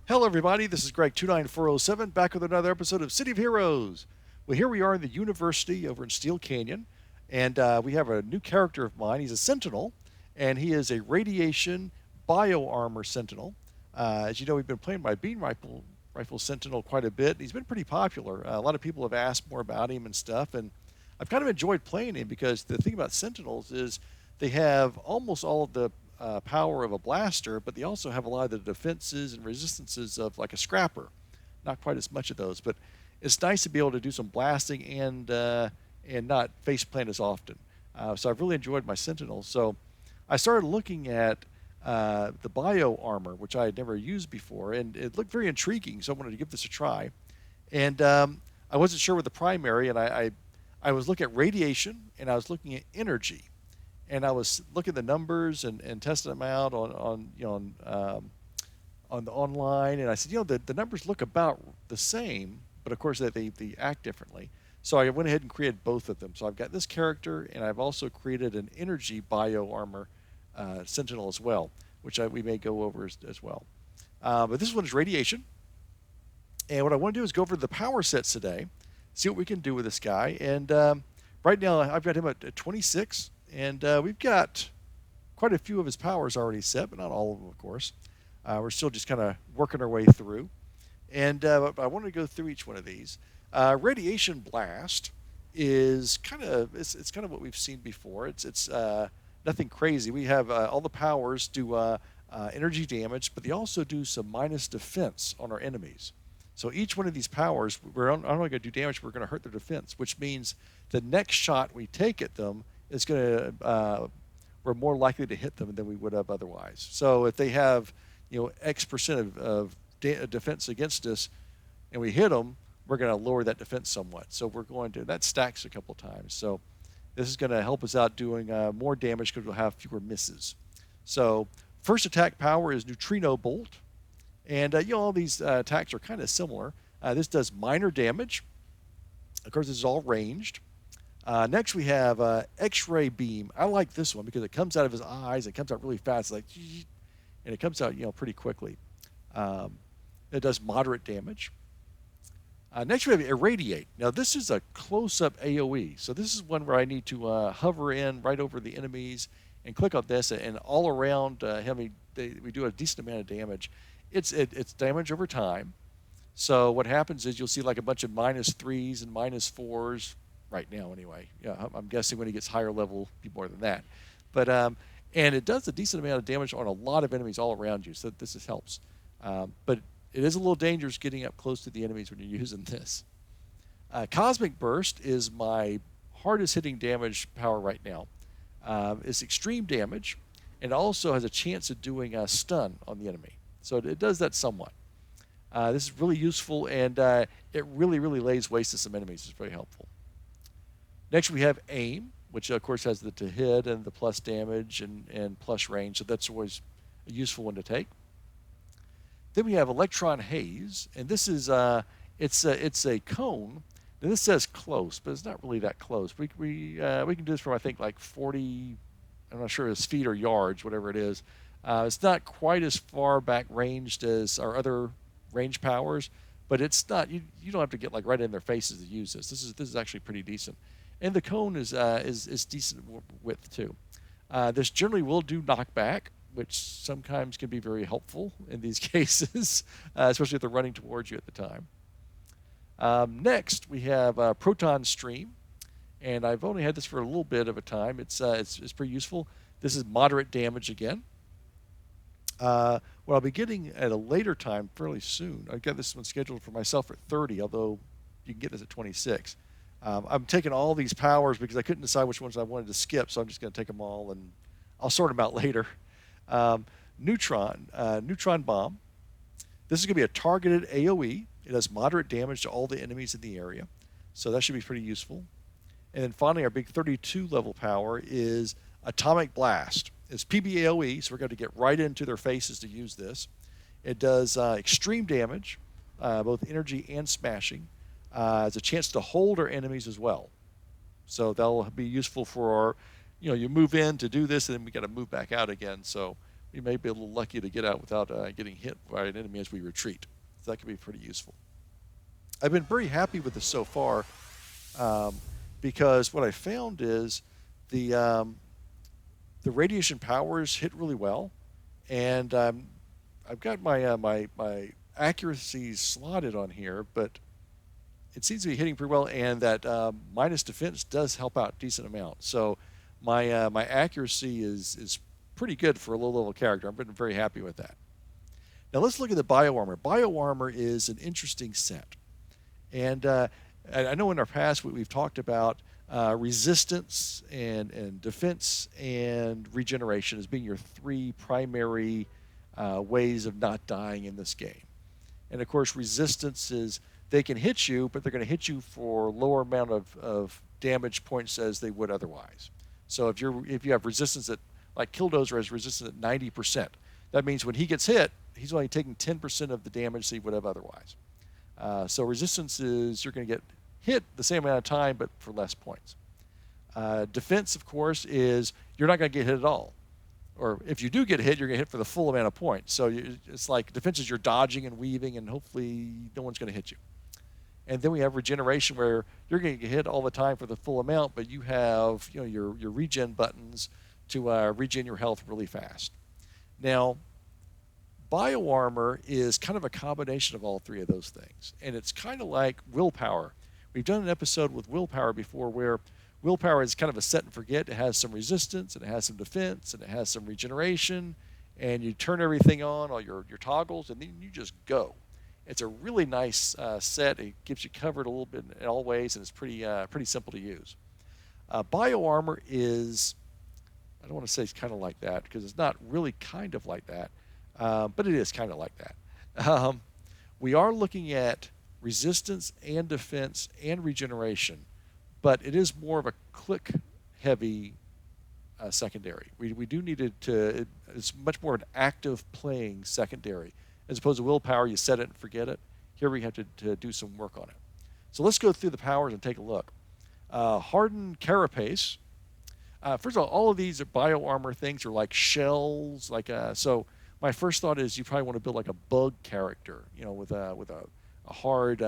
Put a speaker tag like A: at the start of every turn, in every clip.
A: Hello, everybody. This is Greg29407 back with another episode of City of Heroes. Well, here we are in the university over in Steel Canyon, and we have a new character of mine. He's a Sentinel, and he is a radiation bio armor Sentinel. As you know, we've been playing my beam rifle Sentinel quite a bit. He's been pretty popular. A lot of people have asked more about him and stuff, and I've kind of enjoyed playing him because the thing about Sentinels is they have almost all of the power of a blaster, but they also have a lot of the defenses and resistances of like a scrapper. Not quite as much of those, but it's nice to be able to do some blasting and not face plant as often. So I've really enjoyed my Sentinel. So I started looking at the bio armor, which I had never used before, and it looked very intriguing. So I wanted to give this a try, and I wasn't sure with the primary, and I was looking at radiation and I was looking at energy, and I was looking at the numbers and testing them out on the online, and I said, the numbers look about the same, but of course they act differently. So I went ahead and created both of them. So I've got this character, and I've also created an energy bio armor Sentinel as well, which we may go over as well. But this one is radiation, and what I want to do is go over the power sets today, see what we can do with this guy. And right now I've got him at 26. And we've got quite a few of his powers already set, but not all of them, of course. We're still just kind of working our way through. And I want to go through each one of these. Radiation Blast is it's kind of what we've seen before. It's nothing crazy. We have all the powers do energy damage, but they also do some minus defense on our enemies. So each one of these powers, we're not only going to do damage, we're going to hurt their defense, which means the next shot we take at them is going to we're more likely to hit them than we would have otherwise. So if they have X percent of defense against us, and we hit them, we're going to lower that defense somewhat. So we're going to that stacks a couple times. So this is going to help us out doing more damage because we'll have fewer misses. So first attack power is Neutrino Bolt, and all these attacks are kind of similar. This does minor damage. Of course, this is all ranged. Next, we have X-ray beam. I like this one because it comes out of his eyes. It comes out really fast, and it comes out pretty quickly. It does moderate damage. Next, we have irradiate. Now, this is a close-up AOE. So this is one where I need to hover in right over the enemies and click on this, and all around him, we do a decent amount of damage. It's damage over time. So what happens is you'll see like a bunch of -3s and -4s. Right now, anyway. Yeah, I'm guessing when he gets higher level, be more than that. But and it does a decent amount of damage on a lot of enemies all around you, so this helps. But it is a little dangerous getting up close to the enemies when you're using this. Cosmic Burst is my hardest hitting damage power right now. It's extreme damage, and it also has a chance of doing a stun on the enemy. So it does that somewhat. This is really useful, and it really lays waste to some enemies. It's very helpful. Next, we have aim, which of course has the to hit and the plus damage and plus range, so that's always a useful one to take. Then we have electron haze, and this is it's a cone. Now this says close, but it's not really that close. We can do this from I think like 40. I'm not sure if it's feet or yards, whatever it is. It's not quite as far back ranged as our other range powers, but it's not. You don't have to get like right in their faces to use this. This is actually pretty decent. And the cone is decent width too. This generally will do knockback, which sometimes can be very helpful in these cases, especially if they're running towards you at the time. Next, we have Proton Stream, and I've only had this for a little bit of a time. It's pretty useful. This is moderate damage again. What I'll be getting at a later time, fairly soon. I've got this one scheduled for myself at 30, although you can get this at 26. I'm taking all these powers because I couldn't decide which ones I wanted to skip, so I'm just going to take them all, and I'll sort them out later. Neutron Bomb. This is going to be a targeted AoE. It does moderate damage to all the enemies in the area, so that should be pretty useful. And then finally, our big 32 level power is Atomic Blast. It's PBAOE, so we're going to get right into their faces to use this. It does extreme damage, both energy and smashing. It's a chance to hold our enemies as well. So that'll be useful for our, you move in to do this, and then we got to move back out again. So we may be a little lucky to get out without getting hit by an enemy as we retreat. So that could be pretty useful. I've been very happy with this so far um, because what I found is the the radiation powers hit really well, and I've got my accuracy slotted on here, but it seems to be hitting pretty well, and that minus defense does help out a decent amount. So my accuracy is pretty good for a low level character. I've been very happy with that. Now let's look at the bio armor. Bio armor is an interesting set, and I know in our past we've talked about resistance and defense and regeneration as being your three primary ways of not dying in this game. And of course, resistance is they can hit you, but they're going to hit you for lower amount of damage points as they would otherwise. So if you have resistance at, like Killdozer has resistance at 90%, that means when he gets hit, he's only taking 10% of the damage that he would have otherwise. So resistance is you're going to get hit the same amount of time, but for less points. Defense, of course, is you're not going to get hit at all. Or if you do get hit, you're going to hit for the full amount of points. So it's like defense is you're dodging and weaving, and hopefully no one's going to hit you. And then we have regeneration, where you're going to get hit all the time for the full amount, but you have your regen buttons to regen your health really fast. Now, bio armor is kind of a combination of all three of those things, and it's kind of like willpower. We've done an episode with willpower before where willpower is kind of a set and forget. It has some resistance, and it has some defense, and it has some regeneration, and you turn everything on, all your toggles, and then you just go. It's a really nice set. It gives you covered a little bit in all ways, and it's pretty simple to use. Bio armor is, I don't want to say it's kind of like that because it's not really kind of like that, but it is kind of like that. We are looking at resistance and defense and regeneration, but it is more of a click-heavy secondary. We do need it to. It's much more an active playing secondary. As opposed to willpower, you set it and forget it. Here we have to do some work on it. So let's go through the powers and take a look. Hardened Carapace. First of all of these bio armor things are like shells. So my first thought is you probably want to build like a bug character, with a hard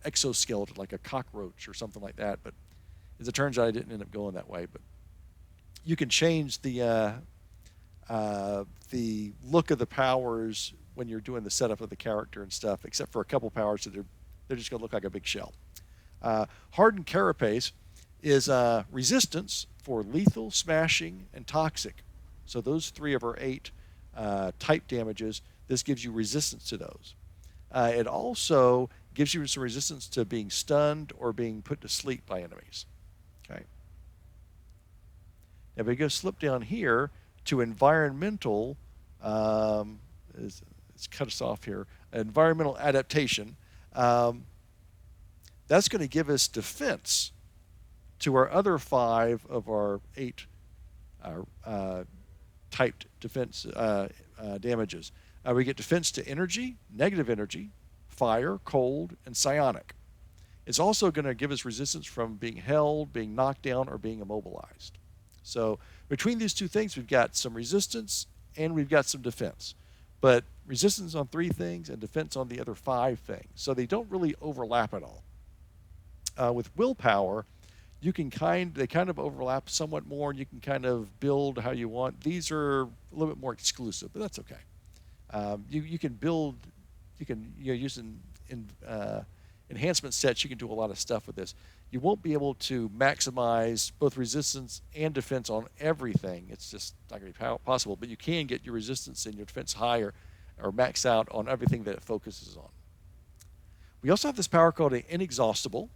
A: exoskeleton, like a cockroach or something like that. But as it turns out, I didn't end up going that way. But you can change the look of the powers when you're doing the setup of the character and stuff, except for a couple powers that they're just going to look like a big shell. Hardened Carapace is resistance for lethal, smashing, and toxic. So those 3 of our 8 type damages, this gives you resistance to those. It also gives you some resistance to being stunned or being put to sleep by enemies. Okay. Now if we go slip down here to environmental, it's cut us off here. Environmental adaptation. That's going to give us defense to our other 5 of our 8 typed defense damages. We get defense to energy, negative energy, fire, cold, and psionic. It's also going to give us resistance from being held, being knocked down, or being immobilized. So between these 2 things, we've got some resistance and we've got some defense. But resistance on 3 things and defense on the other 5 things. So they don't really overlap at all. With willpower, they kind of overlap somewhat more, and you can kind of build how you want. These are a little bit more exclusive, but that's okay. You can build, use enhancement sets. You can do a lot of stuff with this. You won't be able to maximize both resistance and defense on everything. It's just not going to be possible, but you can get your resistance and your defense higher or max out on everything that it focuses on. We also have this power called an Inexhaustible.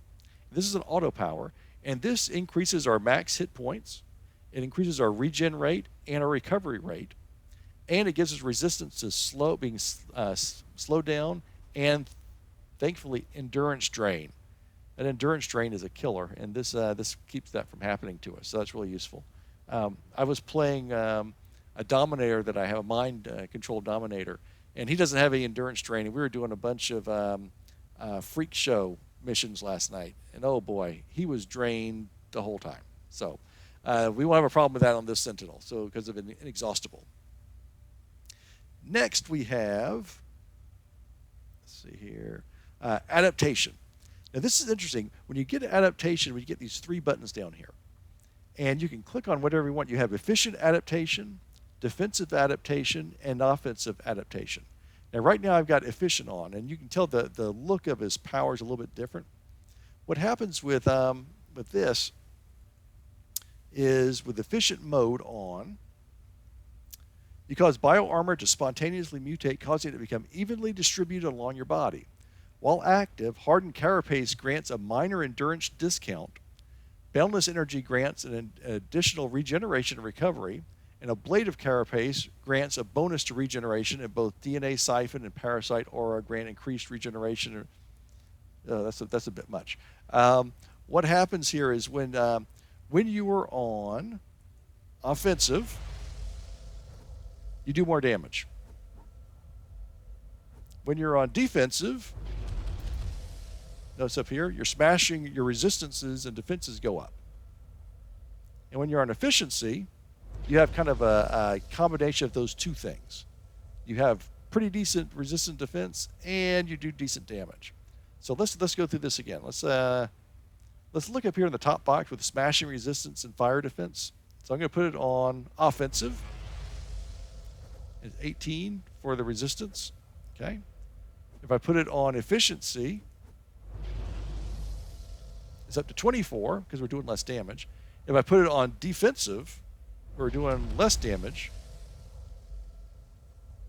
A: This is an auto power, and this increases our max hit points. It increases our regen rate and our recovery rate, and it gives us resistance to being slowed down, and thankfully endurance drain. That endurance drain is a killer, and this keeps that from happening to us, so that's really useful. I was playing a Dominator that I have, a mind-controlled Dominator, and he doesn't have any endurance drain, and we were doing a bunch of freak show missions last night, and oh boy, he was drained the whole time. So we won't have a problem with that on this Sentinel, so because of an Inexhaustible. Next we have, let's see here, adaptation. Now this is interesting. When you get adaptation, when you get these 3 buttons down here, and you can click on whatever you want. You have efficient adaptation, defensive adaptation, and offensive adaptation. Now right now I've got efficient on, and you can tell the look of his power is a little bit different. What happens with this is with efficient mode on, you cause bioarmor to spontaneously mutate, causing it to become evenly distributed along your body. While active, hardened carapace grants a minor endurance discount. Boundless energy grants an additional regeneration and recovery, and ablative carapace grants a bonus to regeneration, and both DNA siphon and parasite aura grant increased regeneration. That's a bit much. What happens here is when you are on offensive, you do more damage. When you're on defensive, notice up here, you're smashing your resistances and defenses go up. And when you're on efficiency, you have kind of a combination of those 2 things. You have pretty decent resistant defense, and you do decent damage. So let's go through this again. Let's look up here in the top box with smashing resistance and fire defense. So I'm going to put it on offensive. It's 18 for the resistance. Okay. If I put it on efficiency, it's up to 24 because we're doing less damage. If I put it on defensive, we're doing less damage.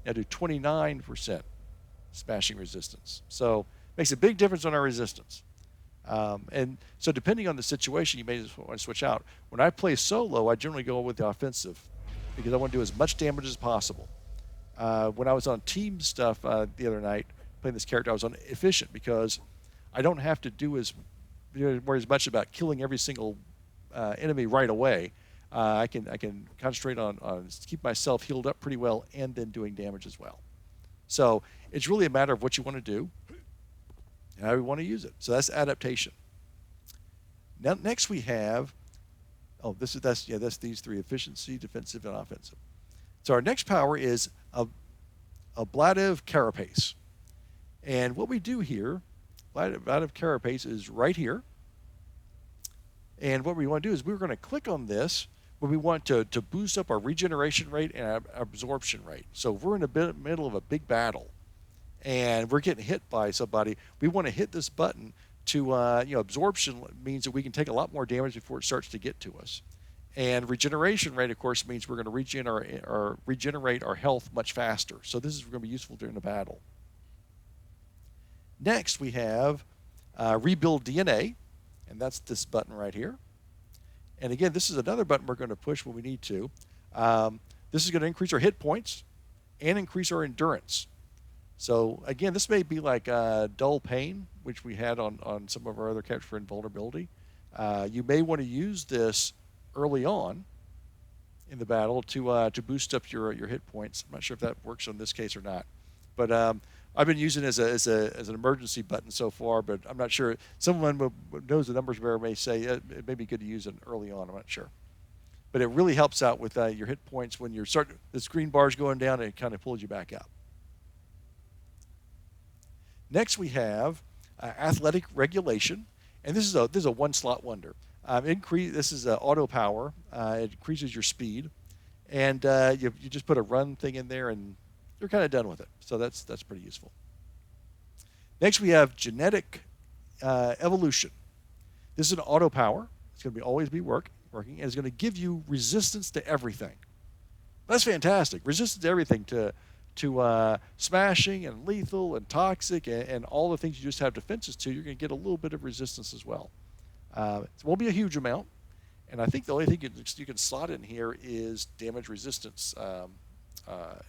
A: I do 29% smashing resistance. So it makes a big difference on our resistance. And so depending on the situation, you may just want to switch out. When I play solo, I generally go with the offensive because I want to do as much damage as possible. When I was on team stuff the other night, playing this character, I was on efficient because I don't have to worry as much about killing every single enemy right away. I can concentrate on keep myself healed up pretty well and then doing damage as well. So it's really a matter of what you want to do and how you want to use it. So that's adaptation. Now next we have, that's these 3: efficiency, defensive, and offensive. So our next power is ablative carapace. And what we do here, ablative carapace is right here. And what we want to do is we're going to click on this when we want to boost up our regeneration rate and our absorption rate. So if we're in the middle of a big battle and we're getting hit by somebody, we want to hit this button to, absorption means that we can take a lot more damage before it starts to get to us. And regeneration rate, of course, means we're going to regenerate our health much faster. So this is going to be useful during the battle. Next, we have rebuild DNA, and that's this button right here. And again, this is another button we're going to push when we need to. This is going to increase our hit points and increase our endurance. So again, this may be like dull pain, which we had on some of our other characters for invulnerability. You may want to use this early on in the battle to boost up your hit points. I'm not sure if that works on this case or not, but I've been using it as an emergency button so far, but I'm not sure. Someone who knows the numbers better may say it may be good to use it early on. I'm not sure, but it really helps out with your hit points when you're this green bar's going down, and it kind of pulls you back up. Next, we have athletic regulation, and this is a one slot wonder. This is auto power. It increases your speed, and you just put a run thing in there, and you're kind of done with it. So that's pretty useful. Next, we have genetic evolution. This is an auto power. It's going to always be working, and it's going to give you resistance to everything. That's fantastic. Resistance to everything, to smashing and lethal and toxic and all the things you just have defenses to. You're going to get a little bit of resistance as well. It won't be a huge amount, and I think the only thing you can slot in here is damage resistance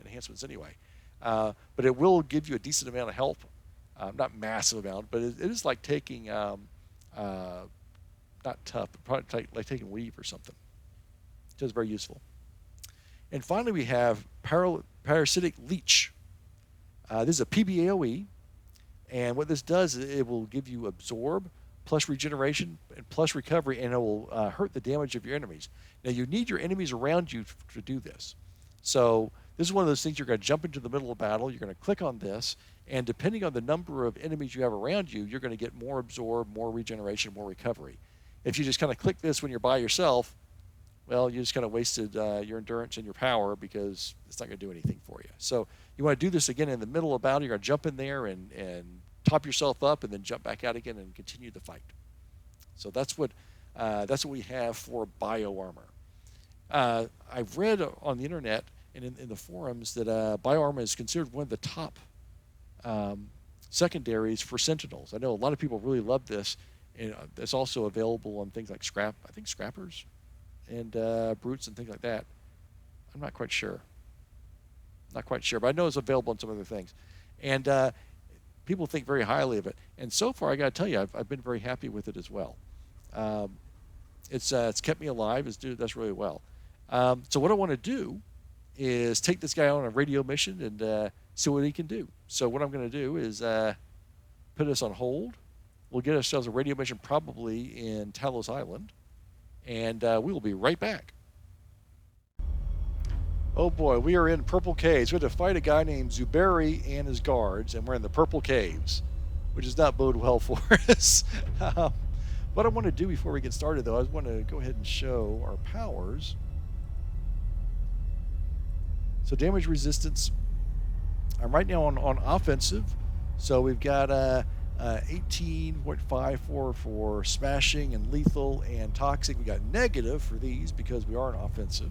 A: enhancements anyway. But it will give you a decent amount of health, not massive amount, but it is like taking not tough, but probably like taking weave or something. So it's very useful. And finally, we have parasitic leech. This is a PBAOE, and what this does is it will give you absorb, plus regeneration, and plus recovery, and it will hurt the damage of your enemies. Now, you need your enemies around you to do this. So This is one of those things you're going to jump into the middle of battle. You're going to click on this, and depending on the number of enemies you have around you, you're going to get more absorb, more regeneration, more recovery. If you just kind of click this when you're by yourself, well, you just kind of wasted your endurance and your power because it's not going to do anything for you. So you want to do this again in the middle of battle. You're going to jump in there and top yourself up and then jump back out again and continue the fight. So that's what we have for bio armor. I've read on the internet and in the forums that bio armor is considered one of the top secondaries for Sentinels. I know a lot of people really love this, and it's also available on things like Scrappers and Brutes and things like that. I'm not quite sure. But I know it's available on some other things. And people think very highly of it. And so far, I got to tell you, I've been very happy with it as well. It's kept me alive. It's does really well. So what I want to do is take this guy on a radio mission and see what he can do. So what I'm going to do is put us on hold. We'll get ourselves a radio mission probably in Talos Island, and we will be right back. Oh boy, we are in Purple Caves. We had to fight a guy named Zuberi and his guards, and we're in the Purple Caves, which does not bode well for us. What I want to do before we get started, though, I want to go ahead and show our powers. So damage resistance, I'm right now on offensive. So we've got 18.54 for smashing and lethal and toxic. We got negative for these because we are an offensive.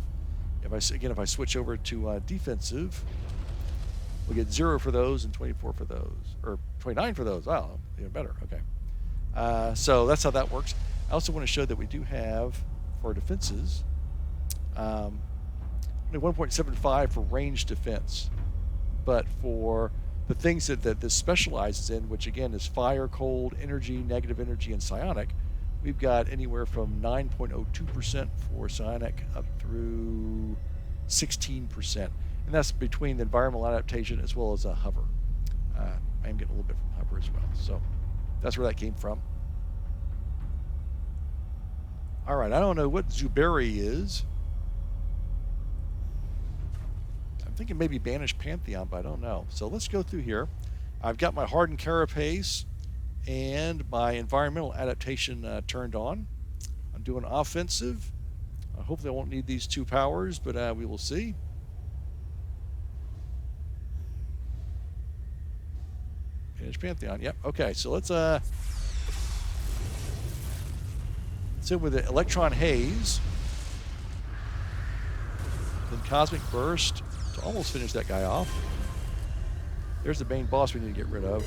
A: If I switch over to defensive, we'll get 0 for those and 24 for those, or 29 for those. Wow, even better. Okay. So that's how that works. I also want to show that we do have for our defenses 1.75 for range defense, but for the things that this specializes in, which again is fire, cold, energy, negative energy, and psionic, we've got anywhere from 9.02% for psionic up through 16%. And that's between the environmental adaptation as well as a hover. I am getting a little bit from hover as well. So that's where that came from. All right, I don't know what Zuberi is. I'm thinking maybe Banished Pantheon, but I don't know. So let's go through here. I've got my Hardened Carapace and my environmental adaptation turned on. I'm doing offensive. Hopefully I won't need these 2 powers, but we will see. Banished Pantheon, yep. Okay, so let's hit with the Electron Haze. Then Cosmic Burst to almost finish that guy off. There's the main boss we need to get rid of.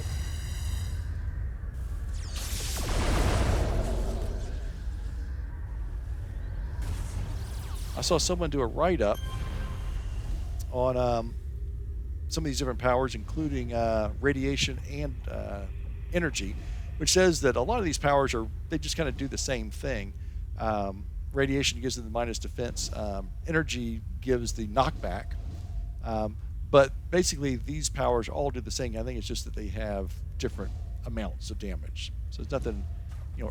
A: I saw someone do a write-up on some of these different powers, including radiation and energy, which says that a lot of these powers they just kind of do the same thing. Radiation gives them the minus defense. Energy gives the knockback. But basically, these powers all do the same. I think it's just that they have different amounts of damage. So there's nothing,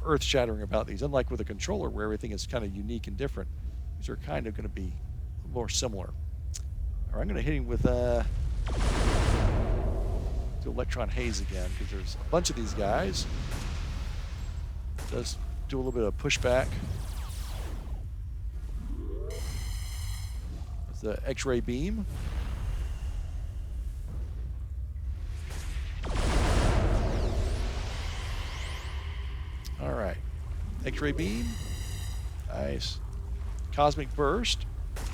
A: earth-shattering about these. Unlike with a controller, where everything is kind of unique and different, these are kind of going to be more similar. All right, I'm going to hit him with the Electron Haze again, because there's a bunch of these guys. It does do a little bit of pushback. That's the X-ray beam. All right, X-ray beam, nice. Cosmic Burst. Okay.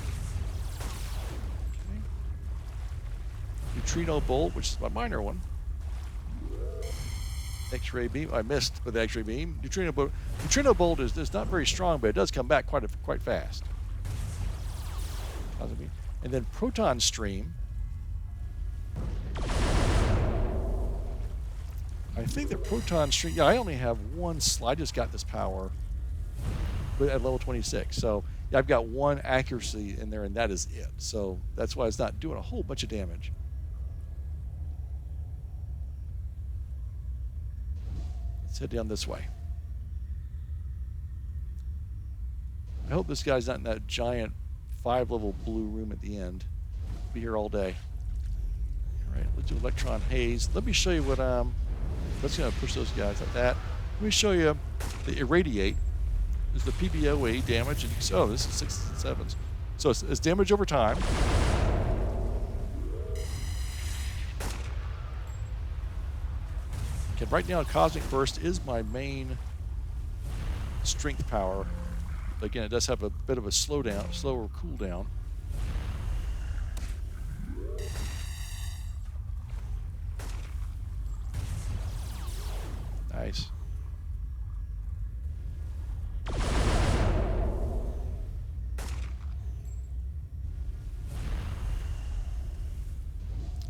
A: Neutrino Bolt, which is my minor one. X-ray beam. I missed with the X-ray beam. Neutrino Bolt. Neutrino Bolt is not very strong, but it does come back quite fast. Cosmic beam. And then Proton Stream. I think that Proton Stream. Yeah, I only have one slide. I just got this power at level 26. So yeah, I've got one accuracy in there, and that is it. So that's why it's not doing a whole bunch of damage. Let's head down this way. I hope this guy's not in that giant 5-level blue room at the end. Be here all day. All right, let's do Electron Haze. Let me show you what let's gonna push those guys like that. Let me show you the Irradiate. Is the PBOE damage, and you can see, oh, this is 6s and 7s. So it's damage over time. Okay, right now, Cosmic Burst is my main strength power. But again, it does have a bit of a slower cooldown. Nice.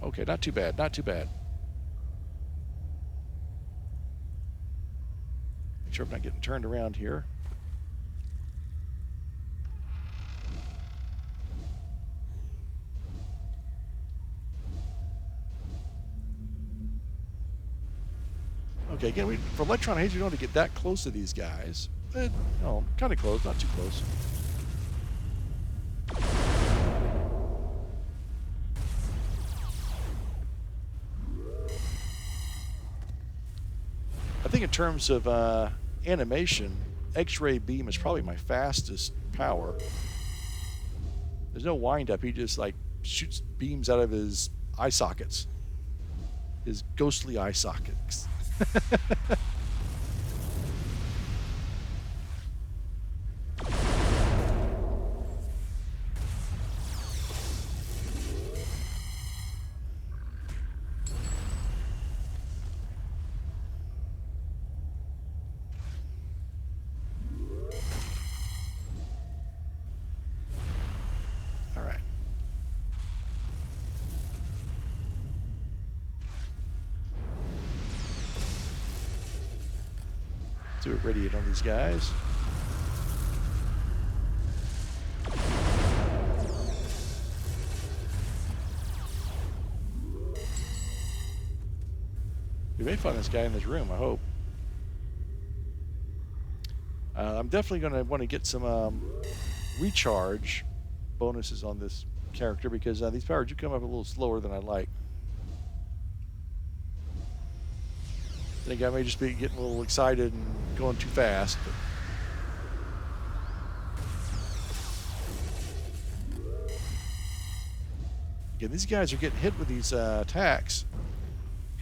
A: Okay, not too bad, not too bad. Make sure I'm not getting turned around here. Okay, again, for Electron Haze, we don't have to get that close to these guys. No, kind of close, not too close. I think in terms of animation, X-ray beam is probably my fastest power. There's no wind-up. He just, like, shoots beams out of his eye sockets. His ghostly eye sockets. All right. Do it radiate on these guys. We may find this guy in this room, I hope. I'm definitely going to want to get some recharge bonuses on this character because these powers do come up a little slower than I like. I think I may just be getting a little excited and going too fast. But again, these guys are getting hit with these attacks,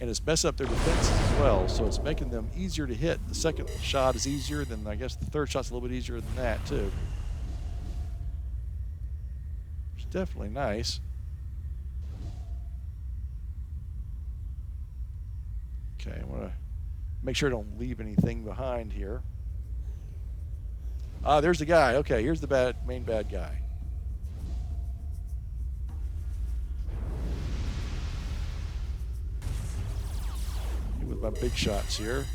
A: and it's messing up their defenses as well, so it's making them easier to hit. The second shot is easier, then I guess the third shot's a little bit easier than that, too. It's definitely nice. Okay, I want to make sure I don't leave anything behind here. Ah, there's the guy. Okay, here's the main bad guy. With my big shots here.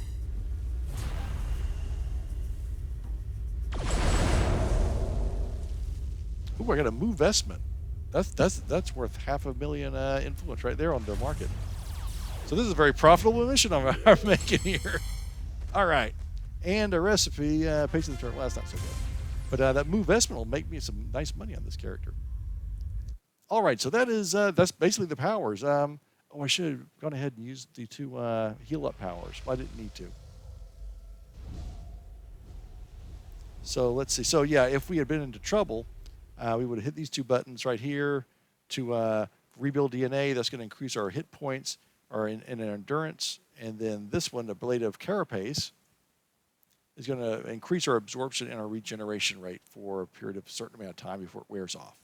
A: Ooh, I got a move vestment. That's worth $500,000 influence right there on the market. So this is a very profitable mission I'm making here. All right, and a recipe. Patient the turn. Well, that's not so good. But that move vestment will make me some nice money on this character. All right, so that's basically the powers. Oh, I should have gone ahead and used the two heal up powers. I didn't need to. So let's see. So yeah, if we had been into trouble, we would have hit these two buttons right here to rebuild DNA. That's going to increase our hit points, our in endurance, and then this one, the Blade of Carapace, is going to increase our absorption and our regeneration rate for a period of a certain amount of time before it wears off.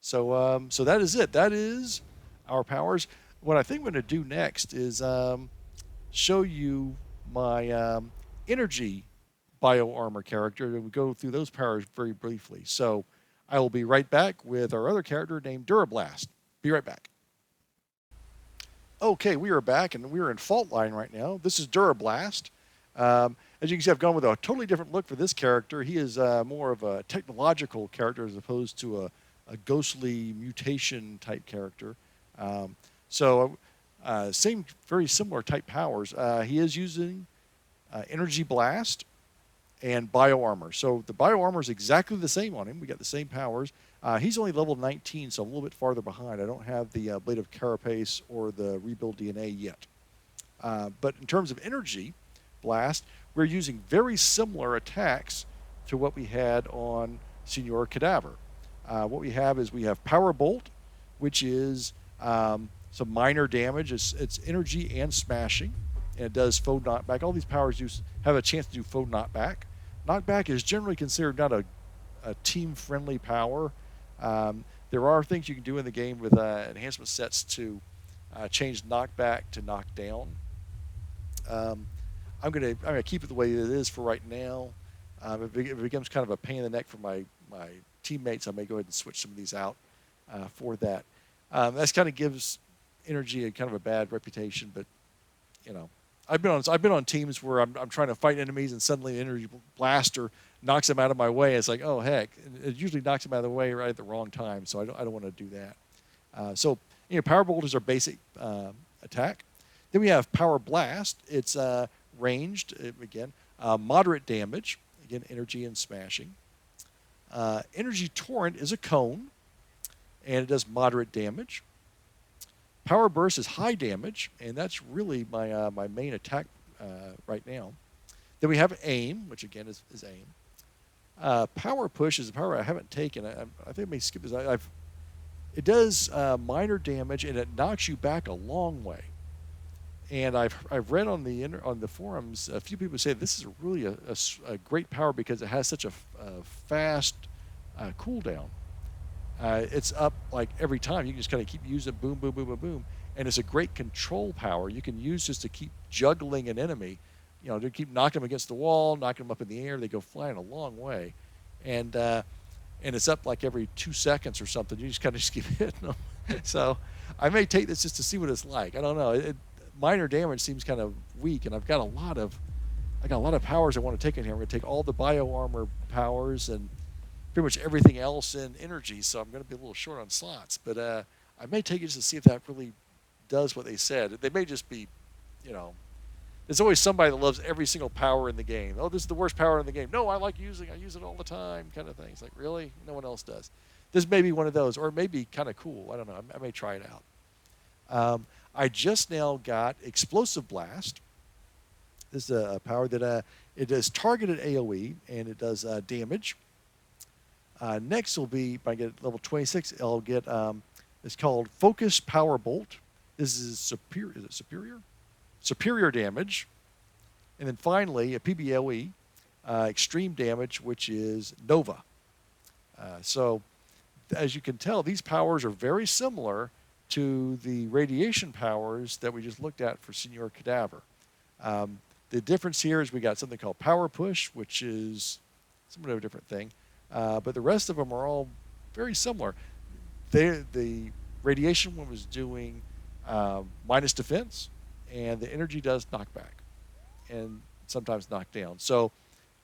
A: So so that is it. That is our powers. What I think I'm going to do next is show you my energy bio armor character, and we go through those powers very briefly. So I will be right back with our other character named Durablast. Be right back. Okay, we are back, and we are in Fault Line right now. This is Durablast. As you can see, I've gone with a totally different look for this character. He is more of a technological character as opposed to a ghostly mutation type character. So same, very similar type powers. He is using Energy Blast and Bio Armor. So the Bio Armor is exactly the same on him. We got the same powers. He's only level 19, so I'm a little bit farther behind. I don't have the Blade of Carapace or the Rebuild DNA yet. But in terms of energy blast, we're using very similar attacks to what we had on Senor Cadaver. What we have is we have Power Bolt, which is some minor damage. It's energy and smashing, and it does foe knockback. All these powers have a chance to do foe knockback. Knockback is generally considered not a team-friendly power. There are things you can do in the game with enhancement sets to change knockback to knockdown. I'm gonna keep it the way it is for right now. If it becomes kind of a pain in the neck for my teammates, I may go ahead and switch some of these out for that. That kind of gives energy a kind of a bad reputation, but you know, I've been on teams where I'm trying to fight enemies and suddenly an energy blaster knocks them out of my way. It's like, oh heck! It usually knocks them out of the way right at the wrong time, so I don't want to do that. So Power Bolt is our basic attack. Then we have Power Blast. It's ranged again, moderate damage, again energy and smashing. Energy Torrent is a cone, and it does moderate damage. Power Burst is high damage, and that's really my main attack right now. Then we have Aim, which again is Aim. Power Push is a power I haven't taken. I think I may skip this. It does minor damage, and it knocks you back a long way. And I've read on the forums, a few people say this is really a great power because it has such a fast cooldown. It's up like every time. You can just kind of keep using it, boom, boom, boom, boom, boom. And it's a great control power you can use just to keep juggling an enemy. To keep knocking them against the wall, knocking them up in the air. They go flying a long way. And it's up like every 2 seconds or something. You just kind of just keep hitting them. So I may take this just to see what it's like. I don't know. Minor damage seems kind of weak, and I've got a lot of powers I want to take in here. I'm going to take all the bio armor powers and pretty much everything else in energy, so I'm going to be a little short on slots. But I may take it just to see if that really does what they said. They may just be, there's always somebody that loves every single power in the game. Oh, this is the worst power in the game. No, I use it all the time, kind of thing. It's like, really? No one else does. This may be one of those, or it may be kind of cool. I don't know. I may try it out. I just now got Explosive Blast. This is a power that it does targeted AoE, and it does damage. Next will be, if I get level 26, I'll get, it's called Focus Power Bolt. This is superior. Is it superior? Superior damage. And then finally, a PBLE, extreme damage, which is Nova. So as you can tell, these powers are very similar to the radiation powers that we just looked at for Senor Cadaver. The difference here is we got something called Power Push, which is somewhat of a different thing. But the rest of them are all very similar. The radiation one was doing minus defense, and the energy does knockback and sometimes knockdown. So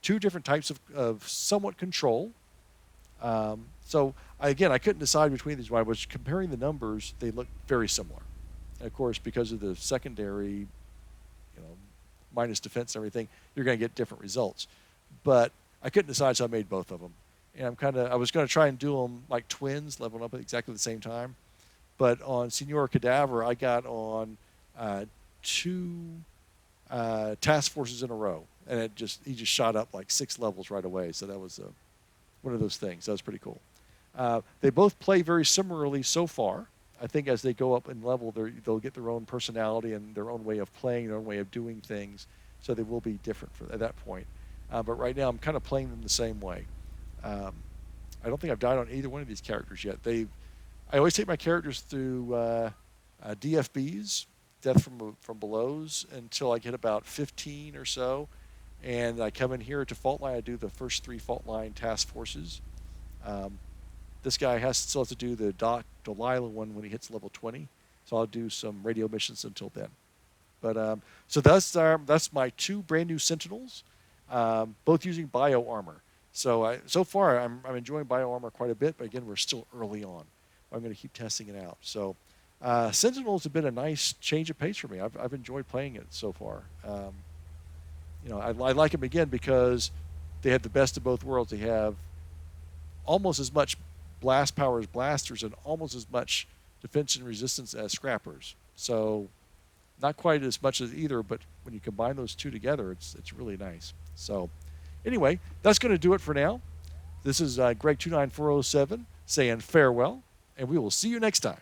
A: 2 different types of somewhat control. So I couldn't decide between these. When I was comparing the numbers, they look very similar. And of course, because of the secondary, minus defense and everything, you're going to get different results. But I couldn't decide, so I made both of them. And I was going to try and do them like twins, leveling up at exactly the same time. But on Senor Cadaver, I got on 2 task forces in a row, and he just shot up like 6 levels right away. So that was one of those things. That was pretty cool. They both play very similarly so far. I think as they go up in level, they'll get their own personality and their own way of playing, their own way of doing things. So they will be different at that point. But right now, I'm kind of playing them the same way. I don't think I've died on either one of these characters yet. I always take my characters through DFBs, Death from Belows, until I get about 15 or so. And I come in here to Fault Line. I do the first 3 Fault Line task forces. This guy still has to do the Delilah one when he hits level 20. So I'll do some radio missions until then. But so that's my 2 brand new Sentinels, both using bio armor. So far I'm enjoying bio armor quite a bit, but again, we're still early on. I'm going to keep testing it out. So Sentinels have been a nice change of pace for me. I've enjoyed playing it so far. I like them again because they have the best of both worlds. They have almost as much blast powers blasters and almost as much defense and resistance as scrappers. So not quite as much as either, but when you combine those two together, it's really nice. So anyway, that's going to do it for now. This is Greg29407 saying farewell, and we will see you next time.